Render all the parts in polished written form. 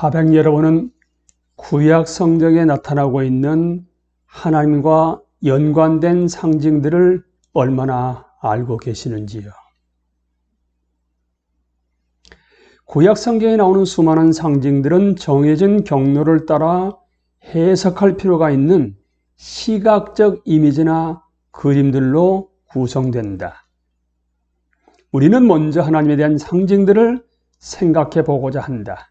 하백 여러분은 구약 성경에 나타나고 있는 하나님과 연관된 상징들을 얼마나 알고 계시는지요? 구약 성경에 나오는 수많은 상징들은 정해진 경로를 따라 해석할 필요가 있는 시각적 이미지나 그림들로 구성된다. 우리는 먼저 하나님에 대한 상징들을 생각해 보고자 한다.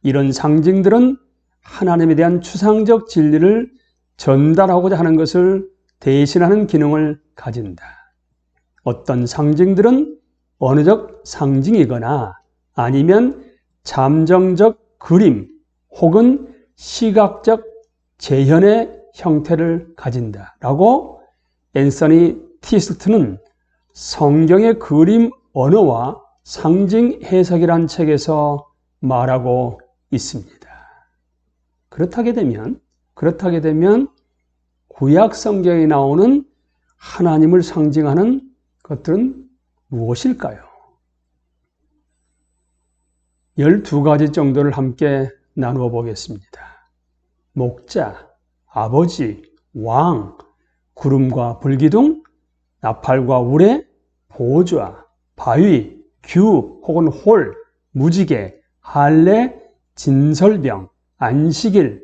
이런 상징들은 하나님에 대한 추상적 진리를 전달하고자 하는 것을 대신하는 기능을 가진다. 어떤 상징들은 언어적 상징이거나 아니면 잠정적 그림 혹은 시각적 재현의 형태를 가진다라고 앤서니 티스트는 성경의 그림 언어와 상징 해석이란 책에서 말하고 있습니다. 그렇다게 되면 구약 성경에 나오는 하나님을 상징하는 것들은 무엇일까요? 12가지 정도를 함께 나누어 보겠습니다. 목자, 아버지, 왕, 구름과 불기둥, 나팔과 우레, 보좌, 바위, 규 혹은 홀, 무지개, 할례, 진설병, 안식일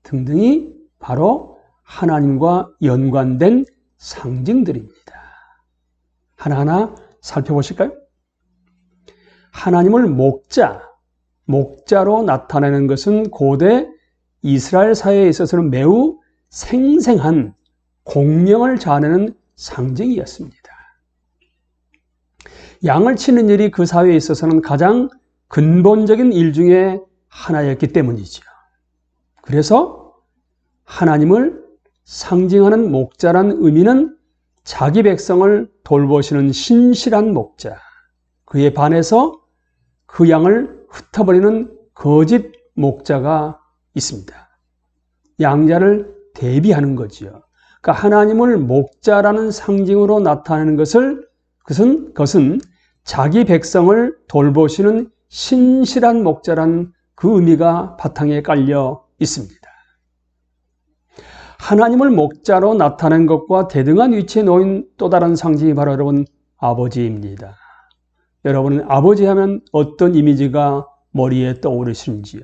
등등이 바로 하나님과 연관된 상징들입니다. 하나하나 살펴보실까요? 하나님을 목자로 나타내는 것은 고대 이스라엘 사회에 있어서는 매우 생생한 공명을 자아내는 상징이었습니다. 양을 치는 일이 그 사회에 있어서는 가장 근본적인 일 중에 하나였기 때문이죠. 그래서 하나님을 상징하는 목자란 의미는 자기 백성을 돌보시는 신실한 목자, 그에 반해서 그 양을 흩어버리는 거짓 목자가 있습니다. 양자를 대비하는 거지요. 그러니까 하나님을 목자라는 상징으로 나타내는 그것은 자기 백성을 돌보시는 신실한 목자란 그 의미가 바탕에 깔려 있습니다. 하나님을 목자로 나타낸 것과 대등한 위치에 놓인 또 다른 상징이 바로 여러분 아버지입니다. 여러분은 아버지 하면 어떤 이미지가 머리에 떠오르시는지요?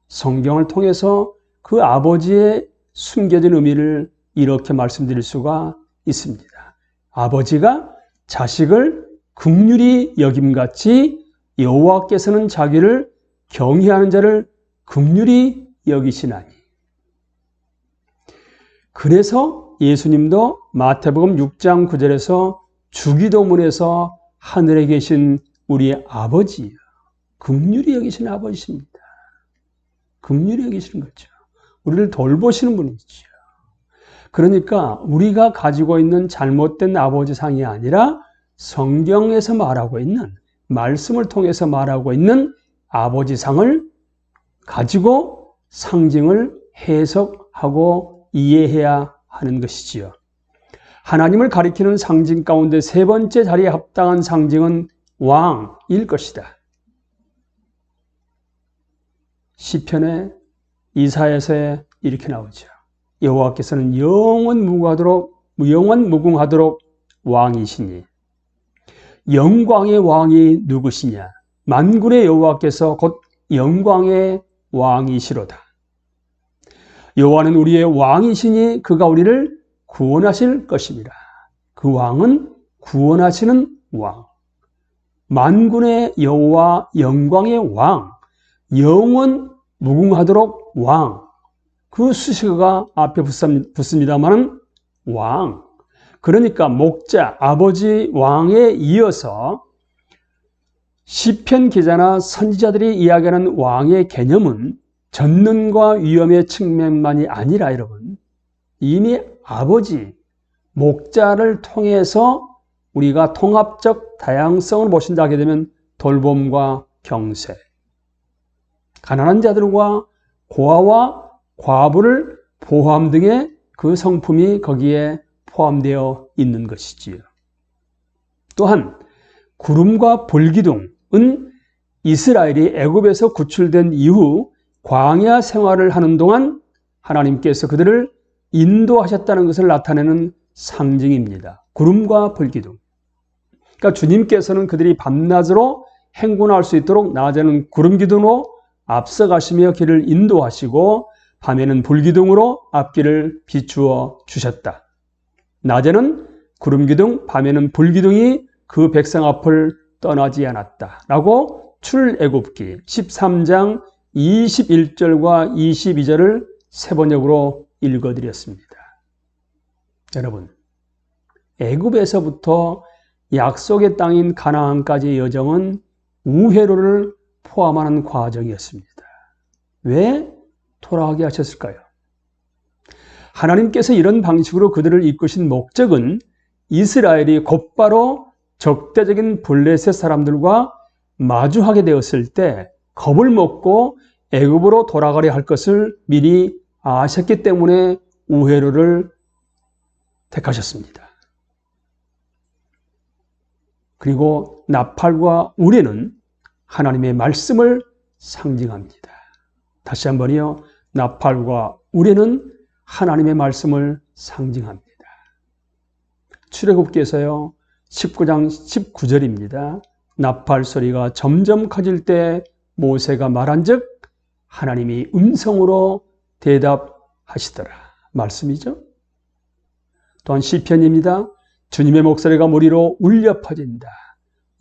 성경을 통해서 그 아버지의 숨겨진 의미를 이렇게 말씀드릴 수가 있습니다. 아버지가 자식을 긍휼히 여김같이 여호와께서는 자기를 경외하는 자를 긍휼히 여기시나니. 그래서 예수님도 마태복음 6장 9절에서 주기도문에서 하늘에 계신 우리 아버지, 긍휼히 여기시는 아버지십니다. 긍휼히 여기시는 거죠. 우리를 돌보시는 분이죠. 그러니까 우리가 가지고 있는 잘못된 아버지상이 아니라 성경에서 말하고 있는, 말씀을 통해서 말하고 있는 아버지상을 가지고 상징을 해석하고 이해해야 하는 것이지요. 하나님을 가리키는 상징 가운데 세 번째 자리에 합당한 상징은 왕일 것이다. 시편의 이사야서에 이렇게 나오죠. 여호와께서는 영원 무궁하도록 왕이시니 영광의 왕이 누구시냐? 만군의 여호와께서 곧 영광의 왕이시로다. 여호와는 우리의 왕이시니 그가 우리를 구원하실 것입니다. 그 왕은 구원하시는 왕. 만군의 여호와, 영광의 왕, 영원 무궁하도록 왕. 그 수식어가 앞에 붙습니다만은 왕. 그러니까 목자, 아버지, 왕에 이어서 시편 기자나 선지자들이 이야기하는 왕의 개념은 전능과 위엄의 측면만이 아니라 여러분, 이미 아버지, 목자를 통해서 우리가 통합적 다양성을 보신다 하게 되면 돌봄과 경세, 가난한 자들과 고아와 과부를 보호함 등의 그 성품이 거기에 포함되어 있는 것이지요. 또한 구름과 불기둥은 이스라엘이 애굽에서 구출된 이후 광야 생활을 하는 동안 하나님께서 그들을 인도하셨다는 것을 나타내는 상징입니다. 구름과 불기둥. 그러니까 주님께서는 그들이 밤낮으로 행군할 수 있도록 낮에는 구름기둥으로 앞서가시며 길을 인도하시고 밤에는 불기둥으로 앞길을 비추어 주셨다. 낮에는 구름기둥, 밤에는 불기둥이 그 백성 앞을 떠나지 않았다. 라고 출애굽기 13장 21절과 22절을 세 번역으로 읽어드렸습니다. 여러분, 애굽에서부터 약속의 땅인 가나안까지의 여정은 우회로를 포함하는 과정이었습니다. 왜 돌아가게 하셨을까요? 하나님께서 이런 방식으로 그들을 이끄신 목적은 이스라엘이 곧바로 적대적인 블레셋 사람들과 마주하게 되었을 때 겁을 먹고 애굽으로 돌아가려 할 것을 미리 아셨기 때문에 우회로를 택하셨습니다. 그리고 나팔과 우레는 하나님의 말씀을 상징합니다. 다시 한번요. 나팔과 우레는 하나님의 말씀을 상징합니다. 출애굽기에서요. 19장 19절입니다. 나팔 소리가 점점 커질 때 모세가 말한즉 하나님이 음성으로 대답하시더라. 말씀이죠. 또한 시편입니다. 주님의 목소리가 무리로 울려 퍼진다.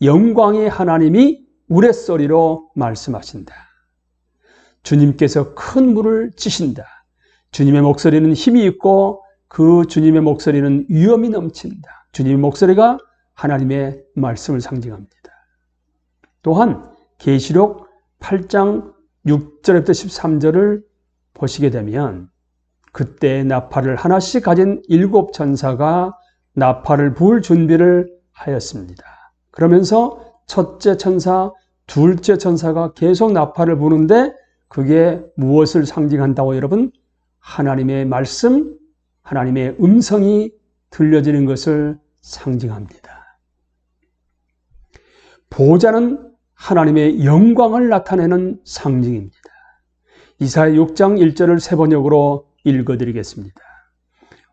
영광의 하나님이 우레소리로 말씀하신다. 주님께서 큰 물을 치신다. 주님의 목소리는 힘이 있고 그 주님의 목소리는 위엄이 넘친다. 주님의 목소리가 하나님의 말씀을 상징합니다. 또한 계시록 8장 6절부터 13절을 보시게 되면 그때 나팔을 하나씩 가진 7 천사가 나팔을 부을 준비를 하였습니다. 그러면서 첫째 천사, 둘째 천사가 계속 나팔을 부는데 그게 무엇을 상징한다고 여러분? 하나님의 말씀, 하나님의 음성이 들려지는 것을 상징합니다. 보좌는 하나님의 영광을 나타내는 상징입니다. 이사야 6장 1절을 세 번역으로 읽어드리겠습니다.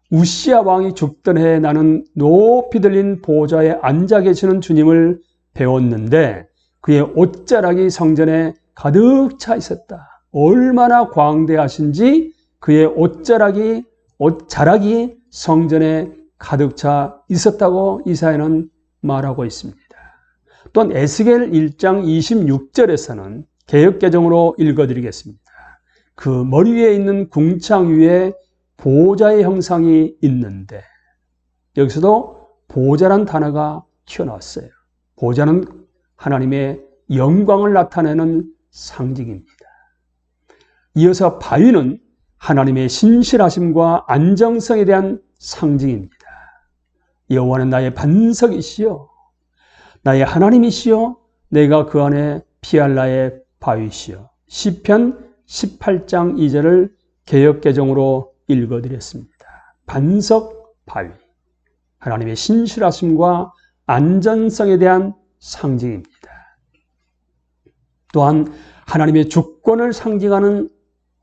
우시야 왕이 죽던 해에 나는 높이 들린 보좌에 앉아 계시는 주님을 배웠는데 그의 옷자락이 성전에 가득 차 있었다. 얼마나 광대하신지 그의 옷자락이 성전에 가득 차 있었다고 이사야는 말하고 있습니다. 또한 에스겔 1장 26절에서는 개역개정으로 읽어드리겠습니다. 그 머리 위에 있는 궁창 위에 보좌의 형상이 있는데 여기서도 보좌란 단어가 튀어나왔어요. 보좌는 하나님의 영광을 나타내는 상징입니다. 이어서 바위는 하나님의 신실하심과 안정성에 대한 상징입니다. 여호와는 나의 반석이시요 나의 하나님이시요 내가 그 안에 피할 나의 바위시요. 시편 18장 2절을 개역개정으로 읽어드렸습니다. 반석 바위. 하나님의 신실하심과 안전성에 대한 상징입니다. 또한 하나님의 주권을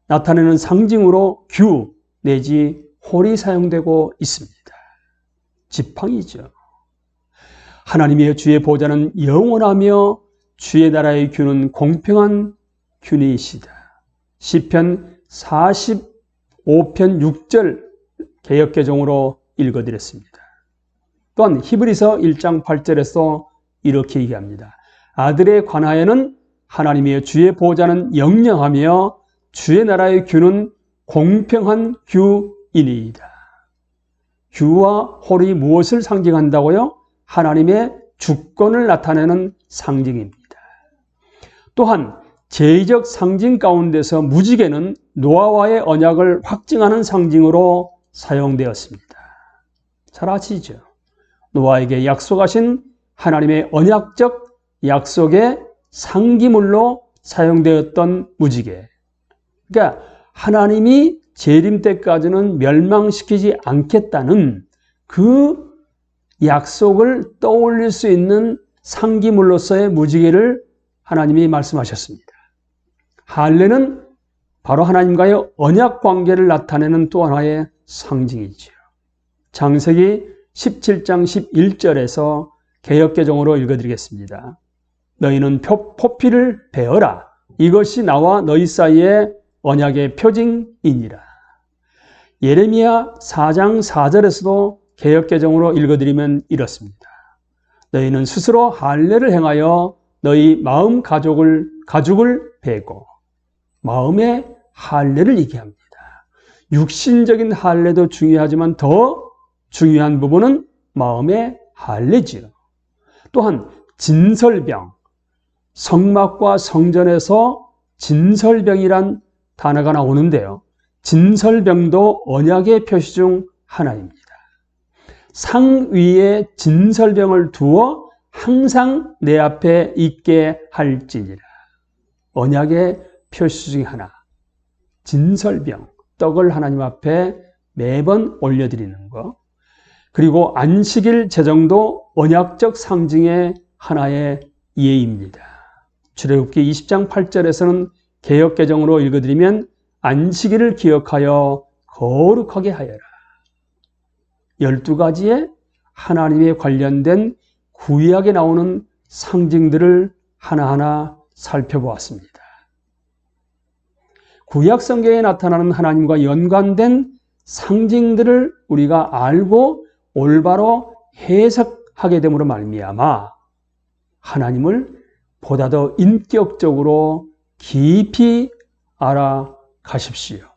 나타내는 상징으로 규 내지 홀이 사용되고 있습니다. 지팡이죠. 하나님의 주의 보좌는 영원하며 주의 나라의 규는 공평한 규례이시다. 시편 45편 6절 개역개정으로 읽어드렸습니다. 또한 히브리서 1장 8절에서 이렇게 얘기합니다. 아들에 관하여는 하나님의 주의 보좌는 영영하며 주의 나라의 규는 공평한 규이니이다. 규와 홀이 무엇을 상징한다고요? 하나님의 주권을 나타내는 상징입니다. 또한 제의적 상징 가운데서 무지개는 노아와의 언약을 확증하는 상징으로 사용되었습니다. 잘 아시죠? 노아에게 약속하신 하나님의 언약적 약속의 상기물로 사용되었던 무지개. 그러니까 하나님이 재림 때까지는 멸망시키지 않겠다는 그 약속을 떠올릴 수 있는 상기물로서의 무지개를 하나님이 말씀하셨습니다. 할례는 바로 하나님과의 언약 관계를 나타내는 또 하나의 상징이지요. 창세기 17장 11절에서 개역개정으로 읽어드리겠습니다. 너희는 포피를 베어라. 이것이 나와 너희 사이의 언약의 표징이니라. 예레미야 4장 4절에서도 개역개정으로 읽어드리면 이렇습니다. 너희는 스스로 할례를 행하여 너희 마음 가죽을 베고 마음의 할례를 얘기합니다. 육신적인 할례도 중요하지만 더 중요한 부분은 마음의 할례지요. 또한 진설병, 성막과 성전에서 진설병이란 단어가 나오는데요. 진설병도 언약의 표시 중 하나입니다. 상 위에 진설병을 두어 항상 내 앞에 있게 할지니라. 언약의 표시 중 하나. 진설병, 떡을 하나님 앞에 매번 올려드리는 것. 그리고 안식일 제정도 언약적 상징의 하나의 예입니다. 출애굽기 20장 8절에서는 개역개정으로 읽어드리면 안식일을 기억하여 거룩하게 하여라. 12가지의 하나님에 관련된 구약에 나오는 상징들을 하나하나 살펴보았습니다. 구약 성경에 나타나는 하나님과 연관된 상징들을 우리가 알고 올바로 해석하게 됨으로 말미암아 하나님을 보다 더 인격적으로 깊이 알아가십시오.